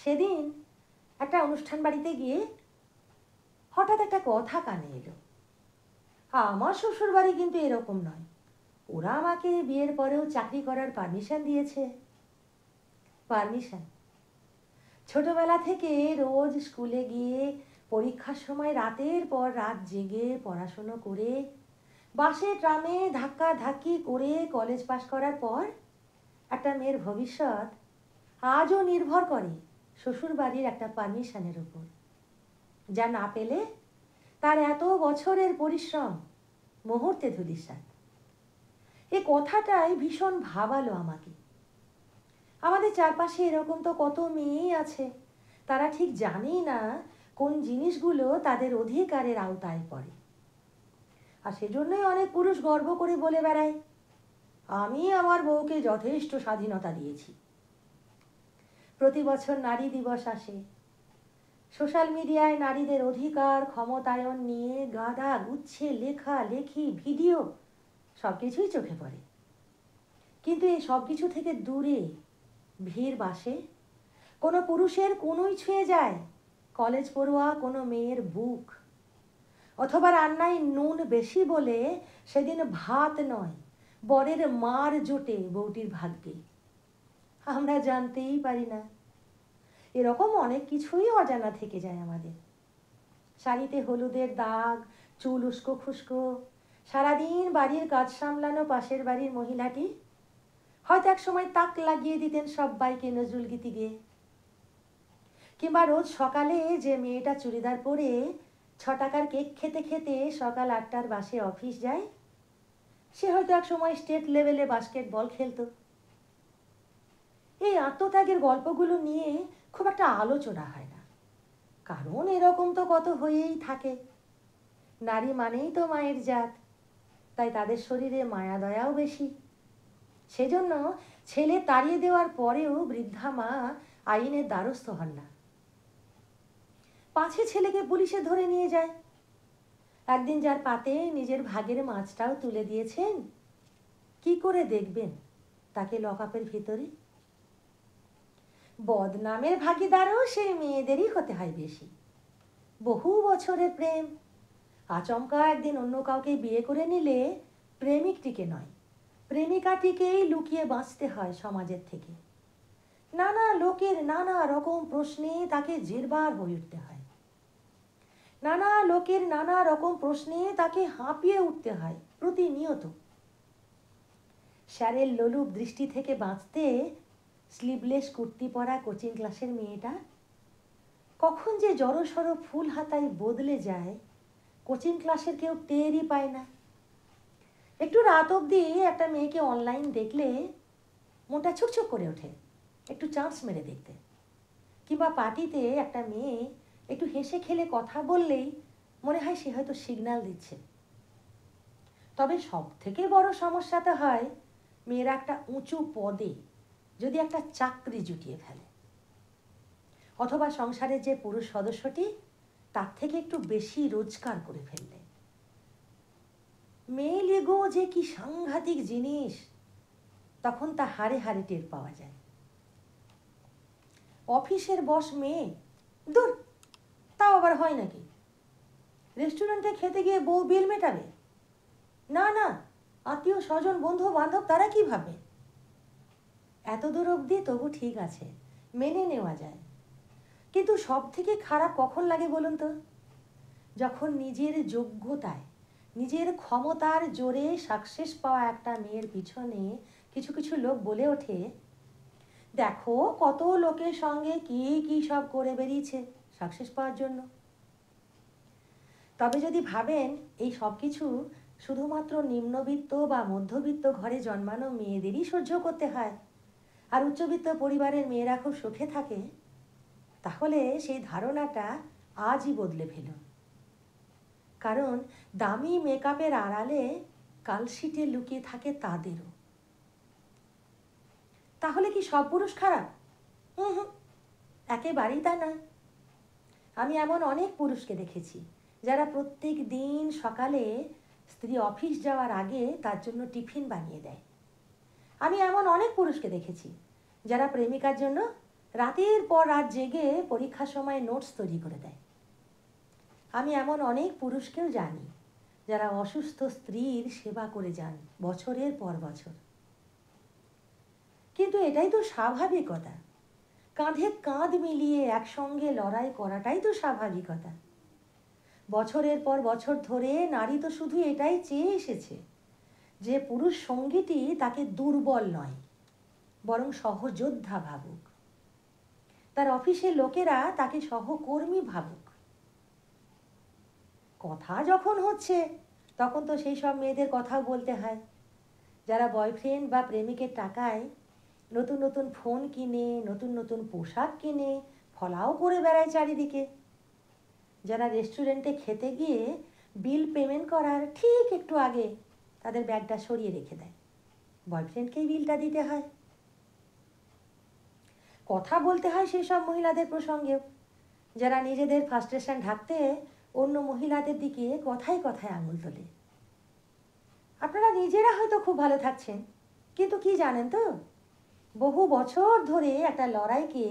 সেদিন একটা অনুষ্ঠান বাড়িতে গিয়ে হঠাৎ একটা কথা কানে এলো। আমার শ্বশুর বাড়ি কিন্তু এরকম নয়, ওরা আমাকে বিয়ের পরেও চাকরি করার পারমিশন দিয়েছে। পারমিশন? ছোটবেলা থেকে রোজ স্কুলে গিয়ে পরীক্ষার সময় রাতের পর রাত জেগে পড়াশুনো করে বাসে ট্রামে ধাক্কা ধাক্কি করে কলেজ পাশ করার পর একটা মেয়ের ভবিষ্যৎ আজও নির্ভর করে শ্বশুর বাড়ির একটা পারমিশনের উপর, যা না পেলে তার এত বছরের পরিশ্রম মুহূর্তে ধূলিসাৎ। এ কথাটাই ভীষণ ভাবালো আমাকে। আমাদের চারপাশে এরকম তো কত মেয়েই আছে, তারা ঠিক জানেই না কোন জিনিসগুলো তাদের অধিকারের আওতায় পড়ে। আর সেজন্যই অনেক পুরুষ গর্ব করে বলে বেড়ায়, আমি আমার বউকে যথেষ্ট স্বাধীনতা দিয়েছি। প্রতি বছর নারী দিবস আসে, সোশ্যাল মিডিয়ায় নারীদের অধিকার ক্ষমতায়ন নিয়ে গাদা গুচ্ছে লেখা লেখি ভিডিও সব কিছুই চোখে পড়ে। কিন্তু এই সব কিছু থেকে দূরে ভিড় বাসে কোনো পুরুষের কোনোই ছুঁয়ে যায় কলেজ পড়ুয়া কোনো মেয়ের বুক, অথবা রান্নায় নুন বেশি বলে সেদিন ভাত নয় বরের মার জোটে বউটির ভাগ্যে। আমরা জানতেই পারি না। এরকম অনেক কিছুই অজানা থেকে যায় আমাদের। শাড়িতে হলুদের দাগ, চুল উস্কো খুস্কো, সারাদিন বাড়ির কাজ সামলানো পাশের বাড়ির মহিলাটি হয়তো এক সময় তাক লাগিয়ে দিতেন সব্বাইকে নজরুল গীতি গেয়ে। কিংবা রোজ সকালে যে মেয়েটা চুড়িদার পরে 6 টাকার কেক খেতে খেতে সকাল 8টার বাসে অফিস যায়, সে হয়তো এক সময় স্টেট লেভেলে বাস্কেটবল খেলতো। এই আত্মত্যাগের গল্পগুলো নিয়ে খুব একটা আলোচনা হয় না, কারণ এরকম তো কত হয়েই থাকে। নারী মানেই তো মায়ের জাত, তাই তাদের শরীরে মায়া দয়াও বেশি। সেজন্য ছেলে তাড়িয়ে দেওয়ার পরেও বৃদ্ধা মা আইনের দ্বারস্থ হন না। পাছে ছেলেকে পুলিশে ধরে নিয়ে যায়। একদিন যার পাতে নিজের ভাগের মাছটাও তুলে দিয়েছেন, কি করে দেখবেন তাকে লকআপের ভিতরে? বদনামের ভাগিদারও সেই মেয়েদেরই হতে হয় বেশি। বহু বছরের প্রেম আচমকা একদিন অন্য কাউকে বিয়ে করে নিলে প্রেমিকটিকে নয়, প্রেমিকাটিকেই লুকিয়ে বাঁচতে হয় সমাজের থেকে। নানা লোকের নানা রকম প্রশ্নে তাকে জেরবার হয়ে উঠতে হয়, নানা লোকের নানা রকম প্রশ্নে তাকে হাঁপিয়ে উঠতে হয় প্রতিনিয়ত। স্যারের লোলুপ দৃষ্টি থেকে বাঁচতে স্লিভলেস কুর্তি পরা কোচিং ক্লাসের মেয়েটা কখন যে জড়সড় ফুল হাতায় বদলে যায় কোচিং ক্লাসের কেউ টেরই পায় না। একটু রাত অবধি একটা মেয়েকে অনলাইন দেখলে মনটা ছুকছুক করে ওঠে একটু চান্স মেরে দেখতে। কিংবা পার্টিতে একটা মেয়ে একটু হেসে খেলে কথা বললেই মনে হয় সে হয়তো সিগন্যাল দিচ্ছে। তবে সব থেকে বড় সমস্যাটা হয় মেয়েরা একটা উঁচু পদে যদি একটা চাকরি জুটিয়ে ফেলে, অথবা সংসারের যে পুরুষ সদস্যটি তার থেকে একটু বেশি রোজগার করে ফেললে। মেল ইগো যে কি সাংঘাতিক জিনিস তখন তা হাড়ে হাড়ে টের পাওয়া যায়। অফিসের বস মেয়ে, দূর, তাও আবার হয় নাকি? রেস্টুরেন্টে খেতে গিয়ে বউ বিল মেটাবে? না না, আত্মীয় স্বজন বন্ধু বান্ধব তারা কি ভাবে? এত দূর অবধি তবু ঠিক আছে, মেনে নেওয়া যায়। কিন্তু সব থেকে খারাপ কখন লাগে বলুন তো? যখন নিজের যোগ্যতায় নিজের ক্ষমতার জোরে সাকসেস পাওয়া একটা মেয়ের পিছনে কিছু কিছু লোক বলে ওঠে, দেখো কত লোকের সঙ্গে কি কি সব করে বেরিয়েছে সাকসেস পাওয়ার জন্য। তবে যদি ভাবেন এই সব কিছু শুধুমাত্র নিম্নবিত্ত বা মধ্যবিত্ত ঘরে জন্মানো মেয়েদেরই সহ্য করতে হয় আর উচ্চবিত্ত পরিবারের মেয়েরা খুব সুখে থাকে, তাহলে সেই ধারণাটা আজই বদলে ফেলুন। কারণ দামি মেকআপের আড়ালে কালশিটে লুকিয়ে থাকে তাদেরও। তাহলে কি সব পুরুষ খারাপ? হুম, একেবারেই তা নয়। আমি এমন অনেক পুরুষকে দেখেছি যারা প্রত্যেক দিন সকালে স্ত্রী অফিস যাওয়ার আগে তার জন্য টিফিন বানিয়ে দেয়। আমি এমন অনেক পুরুষকে দেখেছি যারা প্রেমিকার জন্য রাতের পর রাত জেগে পরীক্ষার সময় নোটস তৈরি করে দেয়। আমি এমন অনেক পুরুষকেও জানি যারা অসুস্থ স্ত্রীর সেবা করে যান বছরের পর বছর। কিন্তু এটাই তো স্বাভাবিকতা, কাঁধে কাঁধ মিলিয়ে একসঙ্গে লড়াই করাটাই তো স্বাভাবিকতা। বছরের পর বছর ধরে নারী তো শুধু এটাই চেয়ে এসেছে যে পুরুষ সঙ্গীটি তাকে দুর্বল নয়, বরং সহযোদ্ধা ভাবুক, তার অফিসের লোকেরা তাকে সহকর্মী ভাবুক। কথা যখন হচ্ছে তখন তো সেই সব মেয়েদের কথাও বলতে হয় যারা বয়ফ্রেন্ড বা প্রেমিকের টাকায় নতুন নতুন ফোন কিনে, নতুন নতুন পোশাক কিনে ফলাও করে বেড়ায় চারিদিকে, যারা রেস্টুরেন্টে খেতে গিয়ে বিল পেমেন্ট করার ঠিক একটু আগে তাদের ব্যাগটা সরিয়ে রেখে দেয়, বয়ফ্রেন্ডকেই বিলটা দিতে হয়। কথা বলতে হয় সেই সব মহিলাদের প্রসঙ্গেও যারা নিজেদের ফ্রাস্ট্রেশন ঢাকতে অন্য মহিলাদের দিকে কথায় কথায় আঙুল তোলে। আপনারা নিজেরা হয়তো খুব ভালো থাকছেন, কিন্তু কি জানেন তো, বহু বছর ধরে একটা লড়াইকে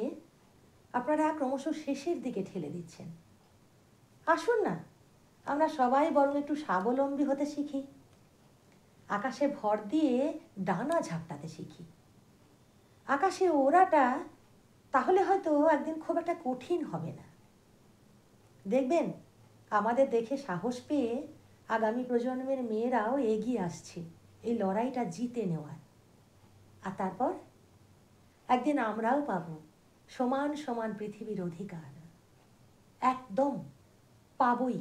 আপনারা ক্রমশ শেষের দিকে ঠেলে দিচ্ছেন। আসুন না, আমরা সবাই বরং একটু স্বাবলম্বী হতে শিখি, আকাশে ভর দিয়ে ডানা ঝাপটাতে শিখি। আকাশে ওড়াটা তাহলে হয়তো একদিন খুব একটা কঠিন হবে না। দেখবেন আমাদের দেখে সাহস পেয়ে আগামী প্রজন্মের মেয়েরাও এগিয়ে আসছে এই লড়াইটা জিতে নেওয়ার। আর তারপর একদিন আমরাও পাবো সমান সমান পৃথিবীর অধিকার। একদম পাবই।